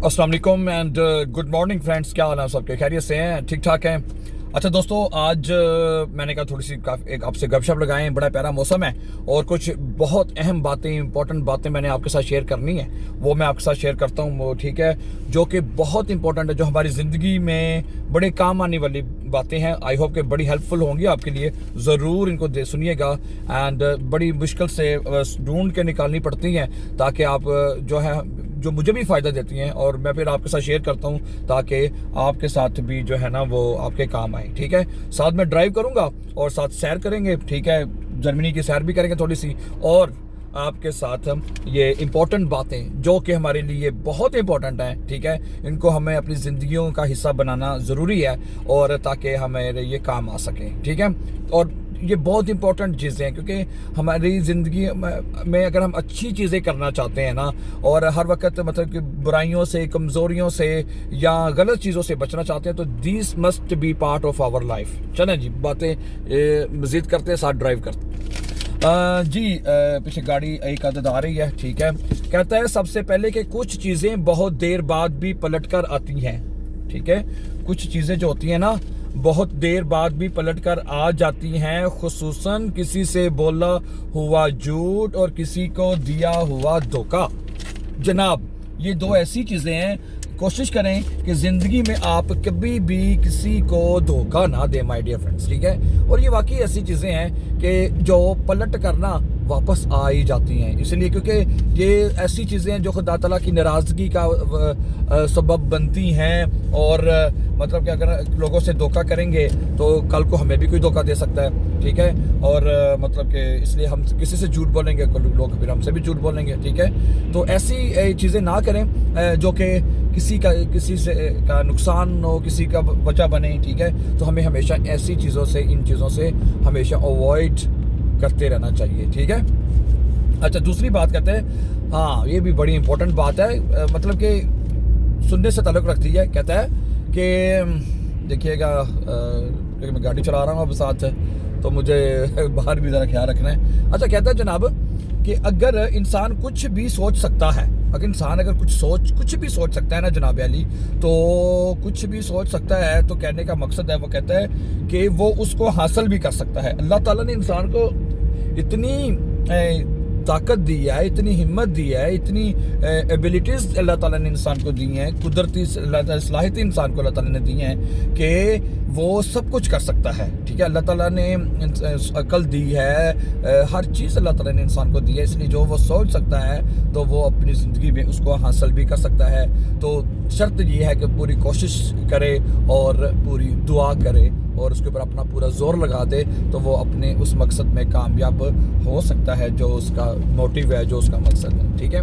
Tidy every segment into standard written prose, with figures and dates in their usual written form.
अस्सलाम वालेकुम and good morning friends. क्या हाल है सबके? खैरियत से हैं? ठीक ठाक हैं? अच्छा दोस्तों, आज मैंने कहा थोड़ी सी एक आपसे गपशप लगाएं। बड़ा प्यारा मौसम है और कुछ बहुत अहम बातें, इंपॉर्टेंट बातें मैंने आपके साथ शेयर करनी है। वो मैं आपके साथ शेयर करता हूँ, वो ठीक है, जो कि बहुत इंपॉर्टेंट है, जो हमारी ज़िंदगी में बड़े काम आने वाली बातें हैं। आई होप कि बड़ी हेल्पफुल होंगी आपके लिए। ज़रूर इनको सुनिएगा। एंड बड़ी मुश्किल से ढूंढ के निकालनी पड़ती हैं ताकि आप जो है, जो मुझे भी फ़ायदा देती हैं और मैं फिर आपके साथ शेयर करता हूँ ताकि आपके साथ भी जो है ना वो आपके काम आए। ठीक है, साथ में ड्राइव करूँगा और साथ सैर करेंगे। ठीक है, जर्मनी की सैर भी करेंगे थोड़ी सी, और आपके साथ हम ये इम्पोर्टेंट बातें जो कि हमारे लिए बहुत इम्पोर्टेंट हैं, ठीक है, इनको हमें अपनी ज़िंदगियों का हिस्सा बनाना ज़रूरी है और ताकि हमारे ये काम आ सकें। ठीक है, और ये बहुत इंपॉर्टेंट चीज़ें हैं क्योंकि हमारी ज़िंदगी में अगर हम अच्छी चीज़ें करना चाहते हैं ना, और हर वक्त मतलब कि बुराइयों से, कमज़ोरियों से या गलत चीज़ों से बचना चाहते हैं, तो this must be part of our life. चलें जी, बातें मज़ीद करते हैं, साथ ड्राइव करते जी। पीछे गाड़ी एक आदत आ रही है। ठीक है, कहता है सबसे पहले कि कुछ चीज़ें बहुत देर बाद भी पलट कर आती हैं। ठीक है, कुछ चीज़ें जो होती हैं ना, बहुत देर बाद भी पलट कर आ जाती हैं, खुसूसन किसी से बोला हुआ झूठ और किसी को दिया हुआ धोखा। जनाब, ये दो ऐसी चीज़ें हैं, कोशिश करें कि ज़िंदगी में आप कभी भी किसी को धोखा ना दें माय डियर फ्रेंड्स। ठीक है, और ये वाकई ऐसी चीज़ें हैं कि जो पलट करना वापस आ ही जाती हैं, इसलिए क्योंकि ये ऐसी चीज़ें हैं जो खुदा ताला की नाराज़गी का सबब बनती हैं। और मतलब कि अगर लोगों से धोखा करेंगे तो कल को हमें भी कोई धोखा दे सकता है। ठीक है, और मतलब कि इसलिए हम किसी से झूठ बोलेंगे, लोग फिर हमसे भी झूठ बोलेंगे। ठीक है, तो ऐसी चीज़ें ना करें जो कि किसी से का नुकसान हो, किसी का वजह बने। ठीक है, तो हमें हमेशा ऐसी चीज़ों से, इन चीज़ों से हमेशा अवॉइड करते रहना चाहिए। ठीक है, अच्छा दूसरी बात कहते हैं, हाँ ये भी बड़ी इंपॉर्टेंट बात है, मतलब कि सुनने से ताल्लुक़ रखती है। कहता है कि देखिएगा, मैं गाड़ी चला रहा हूँ अब साथ, तो मुझे बाहर भी ज़रा ख्याल रखना है। अच्छा कहता है जनाब कि अगर इंसान कुछ भी सोच सकता है, अगर कुछ भी सोच सकता है ना जनाब अली, तो कुछ भी सोच सकता है, तो कहने का मकसद है, वो कहता है कि वो उसको हासिल भी कर सकता है। अल्लाह ताला ने इंसान को इतनी ताकत दी है, इतनी हिम्मत दी है, इतनी एबिलिटीज़ अल्लाह ताला ने इंसान को दी हैं, कुदरती सलाहियतें इंसान को अल्लाह ताला ने दी हैं कि वो सब कुछ कर सकता है। ठीक है, अल्लाह ताला ने अकल दी है, हर चीज़ अल्लाह ताला ने इंसान को दी है, इसलिए जो वो सोच सकता है तो वो अपनी ज़िंदगी में उसको हासिल भी कर सकता है। तो शर्त ये है कि पूरी कोशिश करे और पूरी दुआ करे और उसके ऊपर अपना पूरा जोर लगा दे, तो वो अपने उस मकसद में कामयाब हो सकता है जो उसका मोटिव है, जो उसका मकसद है। ठीक है,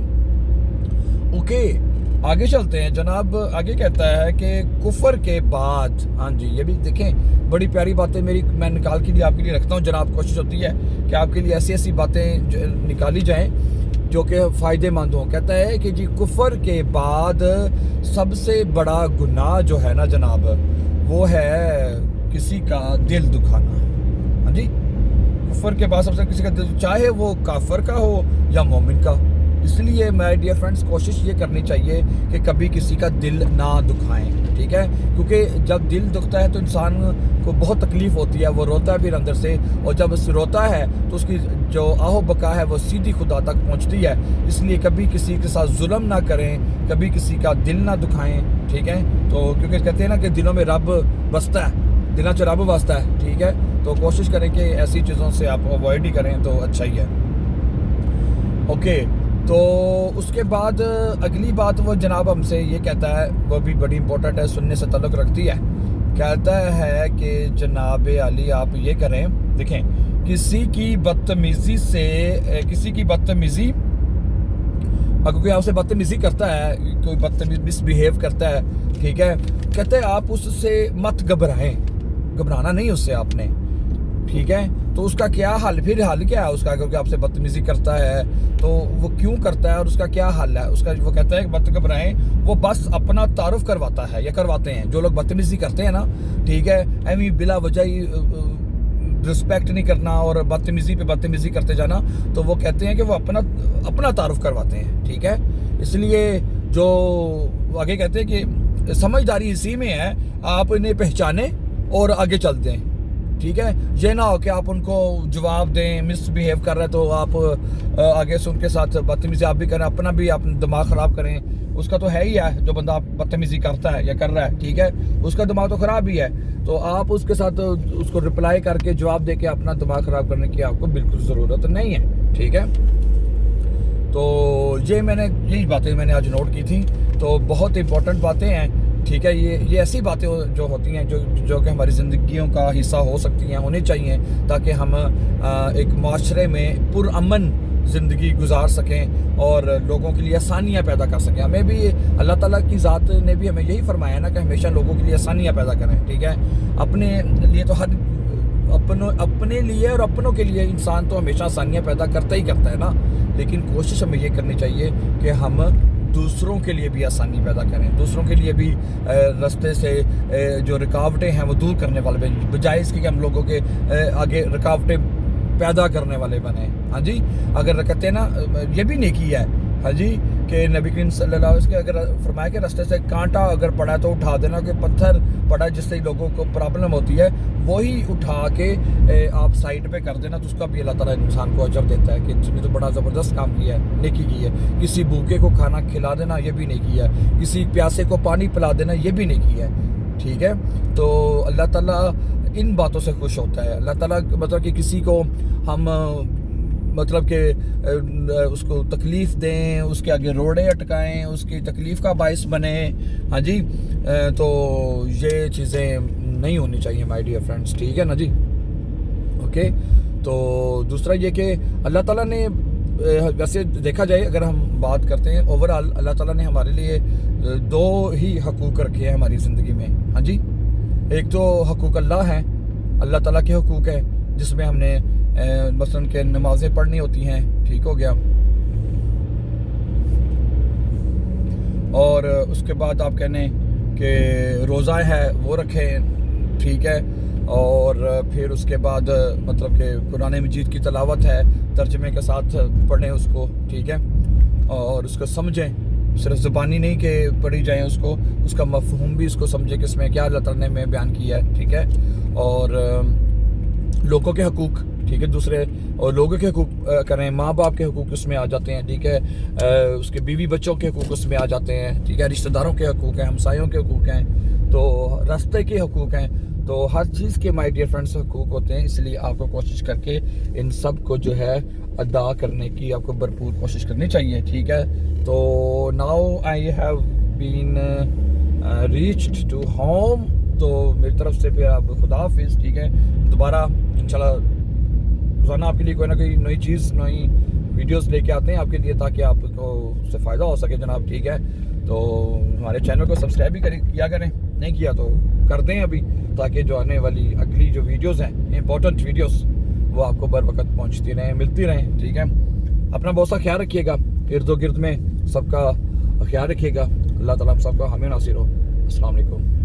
ओके आगे चलते हैं जनाब। आगे कहता है कि कुफर के बाद, हाँ जी ये भी देखें, बड़ी प्यारी बातें मैं निकाल के लिए आपके लिए रखता हूँ जनाब। कोशिश होती है कि आपके लिए ऐसी ऐसी बातें निकाली जाएं जो कि फ़ायदेमंद हों। कहता है कि जी कुफर के बाद सबसे बड़ा गुनाह जो है ना जनाब, वो है किसी का दिल दुखाना। हाँ जी, कुफर के बाद सबसे किसी का दिल, चाहे वो काफर का हो या मोमिन का। इसलिए माय डियर फ्रेंड्स, कोशिश ये करनी चाहिए कि कभी किसी का दिल ना दुखाएं। ठीक है, क्योंकि जब दिल दुखता है तो इंसान को बहुत तकलीफ़ होती है, वो रोता है फिर अंदर से, और जब रोता है तो उसकी जो आहो बका है वो सीधी खुदा तक पहुंचती है। इसलिए कभी किसी के साथ जुल्म ना करें, कभी किसी का दिल ना दुखाएं। ठीक है, तो क्योंकि कहते हैं ना कि दिलों में रब बसता है, दिलों से रब बसता है। ठीक है, तो कोशिश करें कि ऐसी चीज़ों से आप अवॉइड ही करें तो अच्छा ही है। ओके, तो उसके बाद अगली बात वो जनाब हमसे ये कहता है, वो भी बड़ी इंपॉर्टेंट है, सुनने से ताल्लुक़ रखती है। कहता है कि जनाब अली आप ये करें, देखें किसी की बदतमीज़ी अगर कोई आपसे बदतमीज़ी करता है, कोई बदतमीज़ मिसबिहेव करता है, ठीक है, कहते हैं आप उससे मत घबराएं, घबराना नहीं उससे आपने। ठीक है, तो उसका क्या हल, फिर हल क्या है उसका? क्योंकि आपसे बदतमीज़ी करता है तो वो क्यों करता है और उसका क्या हल है उसका? वो कहता है कि मत घबराएं, वो बस अपना तारुफ करवाता है या करवाते हैं जो लोग बदतमीज़ी करते हैं ना। ठीक है, एवं बिला वजह ही रिस्पेक्ट नहीं करना और बदतमीज़ी पे बदतमीज़ी करते जाना, तो वो कहते हैं कि वो अपना तारुफ करवाते हैं। ठीक है, इसलिए जो آگے کہتے ہیں کہ سمجھداری اسی میں ہے آپ انہیں پہچانیں اور آگے چل دیں، ٹھیک ہے. یہ نہ ہو کہ آپ ان کو جواب دیں، مس بیہیو کر رہے تو آپ آگے سے ان کے ساتھ بدتمیزی آپ بھی کریں، اپنا بھی آپ دماغ خراب کریں. اس کا تو ہے ہی ہے، جو بندہ بدتمیزی کرتا ہے یا کر رہا ہے، ٹھیک ہے، اس کا دماغ تو خراب ہی ہے. تو آپ اس کے ساتھ اس کو رپلائی کر کے جواب دے کے اپنا دماغ خراب کرنے کی آپ کو بالکل ضرورت نہیں ہے، ٹھیک ہے. تو یہی باتیں میں نے آج نوٹ کی تھیں. تو بہت امپورٹنٹ باتیں ہیں، ٹھیک ہے. یہ ایسی باتیں جو ہوتی ہیں جو کہ ہماری زندگیوں کا حصہ ہو سکتی ہیں، ہونی چاہیے، تاکہ ہم ایک معاشرے میں پرامن زندگی گزار سکیں اور لوگوں کے لیے آسانیاں پیدا کر سکیں. ہمیں بھی اللہ تعالیٰ کی ذات نے بھی ہمیں یہی فرمایا نا کہ ہمیشہ لوگوں کے لیے آسانیاں پیدا کریں، ٹھیک ہے. اپنے لیے تو اپنے لیے اور اپنوں کے لیے انسان تو ہمیشہ آسانیاں پیدا کرتا ہی کرتا ہے نا، لیکن کوشش ہمیں یہ کرنی چاہیے کہ ہم دوسروں کے لیے بھی آسانی پیدا کریں، دوسروں کے لیے بھی راستے سے جو رکاوٹیں ہیں وہ دور کرنے والے، بجائے اس کی کہ ہم لوگوں کے آگے رکاوٹیں پیدا کرنے والے بنے. ہاں جی، اگر کہتے ہیں نا یہ بھی نیکی ہے، ہاں جی، کہ نبی کریم صلی اللہ علیہ وسلم اگر فرمایا کہ راستے سے کانٹا اگر پڑا ہے تو اٹھا دینا، کہ پتھر پڑا ہے جس سے لوگوں کو پرابلم ہوتی ہے وہی اٹھا کے آپ سائڈ پہ کر دینا، تو اس کا بھی اللہ تعالیٰ انسان کو اجر دیتا ہے کہ اس نے تو بڑا زبردست کام کیا ہے، نیکی کی ہے. کسی بھوکے کو کھانا کھلا دینا یہ بھی نیکی ہے، کسی پیاسے کو پانی پلا دینا یہ بھی نیکی ہے، ٹھیک ہے. تو اللہ تعالیٰ ان باتوں سے خوش ہوتا ہے. اللہ تعالیٰ مطلب کہ کسی کو ہم مطلب کہ اس کو تکلیف دیں، اس کے آگے روڑے اٹکائیں، اس کی تکلیف کا باعث بنے، ہاں جی، تو یہ چیزیں نہیں ہونی چاہیے مائی ڈیئر فرینڈس، ٹھیک ہے نا جی. اوکے. تو دوسرا یہ کہ اللہ تعالیٰ نے ویسے دیکھا جائے اگر ہم بات کرتے ہیں اوور آل، اللہ تعالیٰ نے ہمارے لیے دو ہی حقوق رکھے ہیں ہماری زندگی میں. ہاں جی، ایک تو حقوق اللہ ہیں، اللہ تعالیٰ کے حقوق ہیں جس میں ہم نے مثلاً کہ نمازیں پڑھنی ہوتی ہیں، ٹھیک ہو گیا. اور اس کے بعد آپ کہنے کہ روزہ ہے وہ رکھیں، ٹھیک ہے. اور پھر اس کے بعد مطلب کہ قرآن مجید کی تلاوت ہے، ترجمے کے ساتھ پڑھیں اس کو، ٹھیک ہے، اور اس کو سمجھیں، صرف زبانی نہیں کہ پڑھی جائیں، اس کا مفہوم بھی اس کو سمجھیں کہ اس میں کیا اللہ تعالیٰ نے میں بیان کیا ہے، ٹھیک ہے. اور لوگوں کے حقوق، ٹھیک ہے، دوسرے اور لوگوں کے حقوق کریں، ماں باپ کے حقوق اس میں آ جاتے ہیں، ٹھیک ہے، اس کے بیوی بچوں کے حقوق اس میں آ جاتے ہیں، ٹھیک ہے، رشتہ داروں کے حقوق ہیں، ہمسایوں کے حقوق ہیں، تو راستے کے حقوق ہیں. تو ہر چیز کے مائی ڈیئر فرینڈس حقوق ہوتے ہیں، اس لیے آپ کو کوشش کر کے ان سب کو جو ہے ادا کرنے کی آپ کو بھرپور کوشش کرنی چاہیے، ٹھیک ہے. تو now I have been reached to home. تو میری طرف سے پھر آپ خدا حافظ، ٹھیک ہے. دوبارہ انشاءاللہ روزانہ آپ کے لیے کوئی نہ کوئی نئی چیز، نئی ویڈیوز لے کے آتے ہیں آپ کے لیے، تاکہ آپ کو اس سے فائدہ ہو سکے جناب، ٹھیک ہے. تو ہمارے چینل کو سبسکرائب بھی کیا کریں، نہیں کیا تو کر دیں ابھی، تاکہ جو آنے والی اگلی جو ویڈیوز ہیں امپورٹنٹ ویڈیوز وہ آپ کو بر وقت پہنچتی رہیں، ملتی رہیں، ٹھیک ہے. اپنا بہت سا خیال رکھیے گا، ارد و گرد میں سب کا خیال رکھیے گا. اللہ تعالیٰ ہم سب کا حامی ناصر ہو. السلام علیکم.